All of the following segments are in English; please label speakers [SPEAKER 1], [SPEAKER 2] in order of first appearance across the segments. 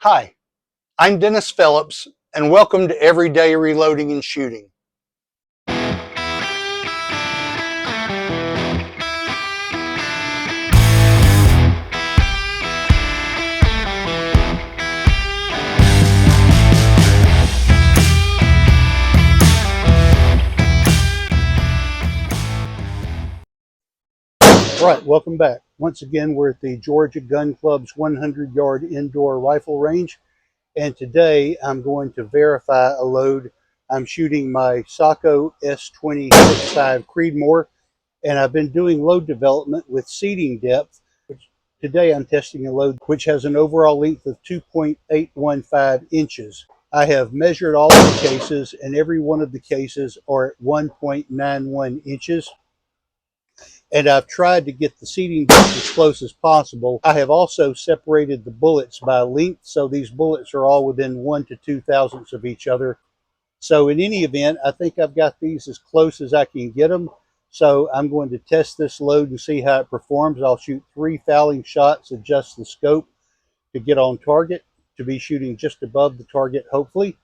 [SPEAKER 1] Hi, I'm Dennis Phillips, and welcome to Everyday Reloading and Shooting. Right, welcome back. Once again, we're at the Georgia Gun Club's 100-yard indoor rifle range, and today I'm going to verify a load. I'm shooting my Sako S20.5 Creedmoor, and I've been doing load development with seating depth. Today I'm testing a load which has an overall length of 2.815 inches. I have measured all of the cases, and every one of the cases are at 1.91 inches. And I've tried to get the seating depth as close as possible. I have also separated the bullets by length, so these bullets are all within 1 to 2 thousandths of each other. So in any event, I think I've got these as close as I can get them. So I'm going to test this load and see how it performs. I'll shoot 3 fouling shots, adjust the scope to get on target, to be shooting just above the target, hopefully.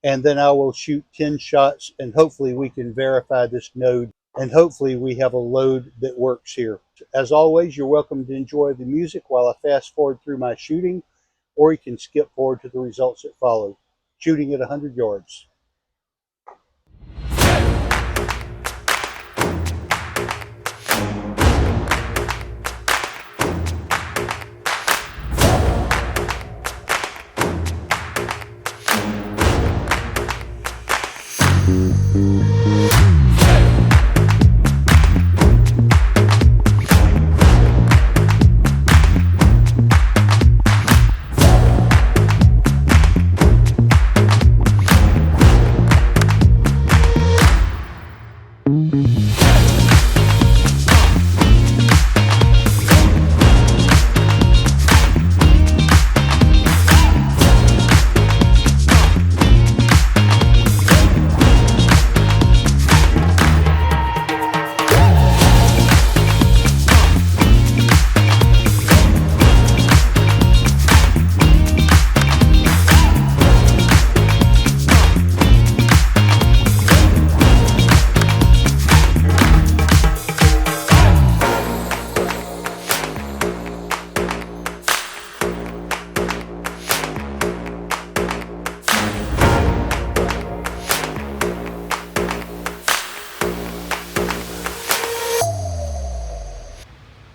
[SPEAKER 1] And then I will shoot 10 shots, and hopefully we can verify this node, and hopefully we have a load that works here. As always, you're welcome to enjoy the music while I fast forward through my shooting, or you can skip forward to the results that follow. Shooting at 100 yards.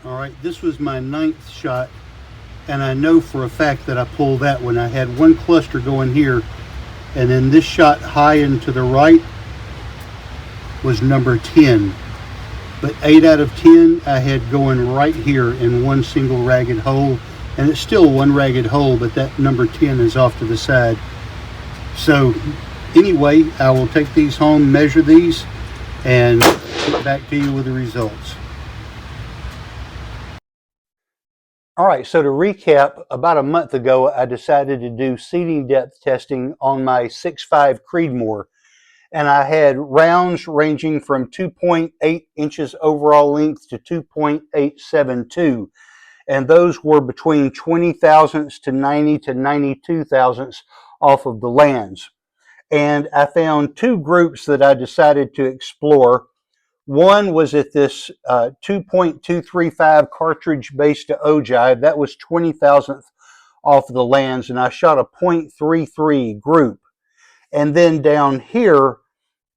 [SPEAKER 1] All right, this was my 9th shot, and I know for a fact that I pulled that one. I had one cluster going here, and then this shot high and to the right was number 10. But 8 out of 10 I had going right here in one single ragged hole, and it's still one ragged hole, but that number 10 is off to the side. So anyway, I will take these home, measure these, and get back to you with the results. All right, so to recap, about a month ago, I decided to do seating depth testing on my 6.5 Creedmoor. And I had rounds ranging from 2.8 inches overall length to 2.872. And those were between 20 thousandths to 90 to 92 thousandths off of the lands. And I found 2 groups that I decided to explore. One was at this 2.235 cartridge base to ogive. That was 20 thousandths off of the lands, and I shot a 0.33 group. And then down here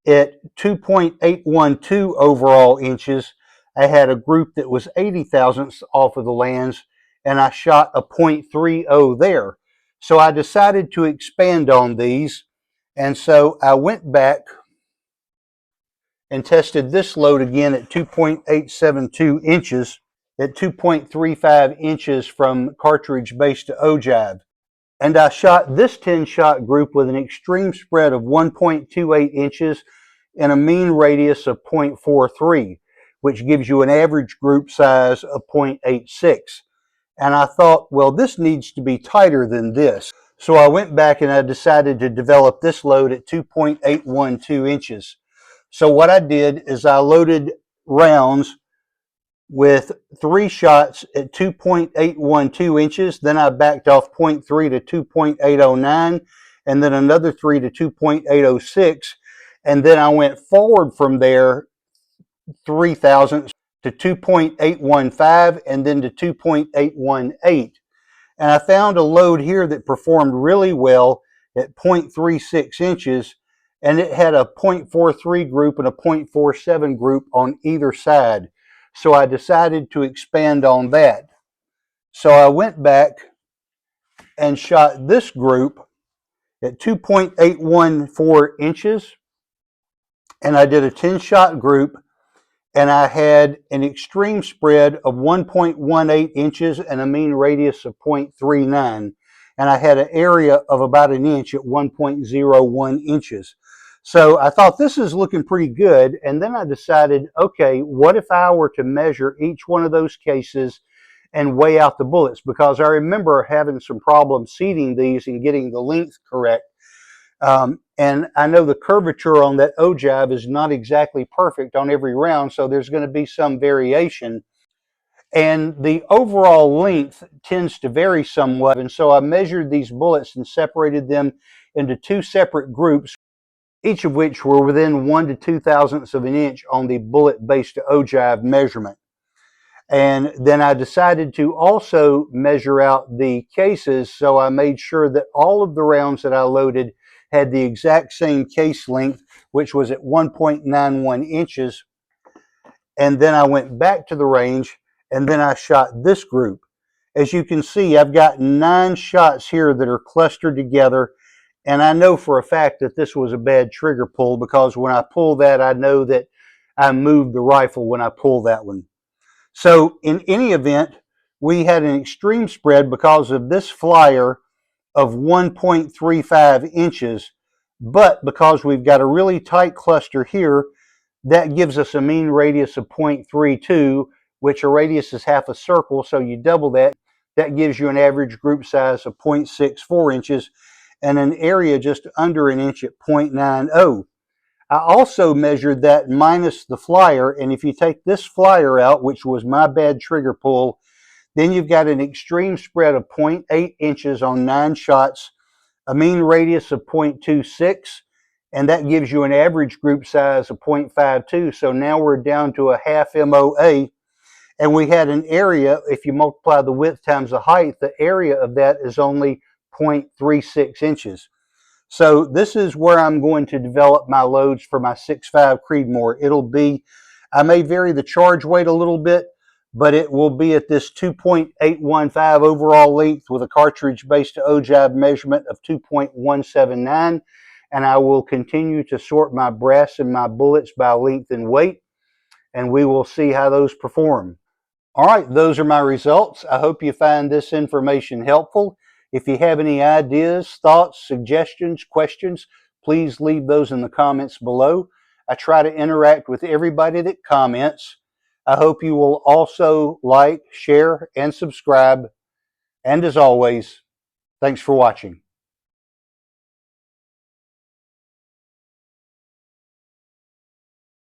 [SPEAKER 1] at 2.812 overall inches, I had a group that was 80 thousandths off of the lands, and I shot a 0.30 there. So I decided to expand on these, and so I went back and tested this load again at 2.872 inches, at 2.35 inches from cartridge base to ogive. And I shot this 10-shot group with an extreme spread of 1.28 inches and a mean radius of 0.43, which gives you an average group size of 0.86. And I thought, well, this needs to be tighter than this. So I went back and I decided to develop this load at 2.812 inches. So what I did is I loaded rounds with 3 shots at 2.812 inches. Then I backed off 0.3 to 2.809, and then another 3 to 2.806. And then I went forward from there 3 thousandths to 2.815 and then to 2.818. And I found a load here that performed really well at 0.36 inches, and it had a 0.43 group and a 0.47 group on either side. So I decided to expand on that. So I went back and shot this group at 2.814 inches, and I did a 10-shot group, and I had an extreme spread of 1.18 inches and a mean radius of 0.39. And I had an area of about an inch at 1.01 inches. So I thought this is looking pretty good. And then I decided, okay, what if I were to measure each one of those cases and weigh out the bullets? Because I remember having some problems seating these and getting the length correct. And I know the curvature on that ogive is not exactly perfect on every round, so there's going to be some variation. And the overall length tends to vary somewhat. And so I measured these bullets and separated them into 2 separate groups, each of which were within 1 to 2 thousandths of an inch on the bullet-based ogive measurement. And then I decided to also measure out the cases, so I made sure that all of the rounds that I loaded had the exact same case length, which was at 1.91 inches. And then I went back to the range, and then I shot this group. As you can see, I've got 9 shots here that are clustered together, and I know for a fact that this was a bad trigger pull, because when I pull that, I know that I moved the rifle when I pull that one. So in any event, we had an extreme spread because of this flyer of 1.35 inches, but because we've got a really tight cluster here, that gives us a mean radius of 0.32, which a radius is half a circle, so you double that. That gives you an average group size of 0.64 inches and an area just under an inch at 0.90. I also measured that minus the flyer, and if you take this flyer out, which was my bad trigger pull, then you've got an extreme spread of 0.8 inches on 9 shots, a mean radius of 0.26, and that gives you an average group size of 0.52. So now we're down to a half MOA, and we had an area, if you multiply the width times the height, the area of that is only 0.36 inches. So this is where I'm going to develop my loads for my 6.5 Creedmoor. It'll be, I may vary the charge weight a little bit, but it will be at this 2.815 overall length with a cartridge-based ogive measurement of 2.179. And I will continue to sort my brass and my bullets by length and weight, and we will see how those perform. All right, those are my results. I hope you find this information helpful. If you have any ideas, thoughts, suggestions, questions, please leave those in the comments below. I try to interact with everybody that comments. I hope you will also like, share, and subscribe. And as always, thanks for watching.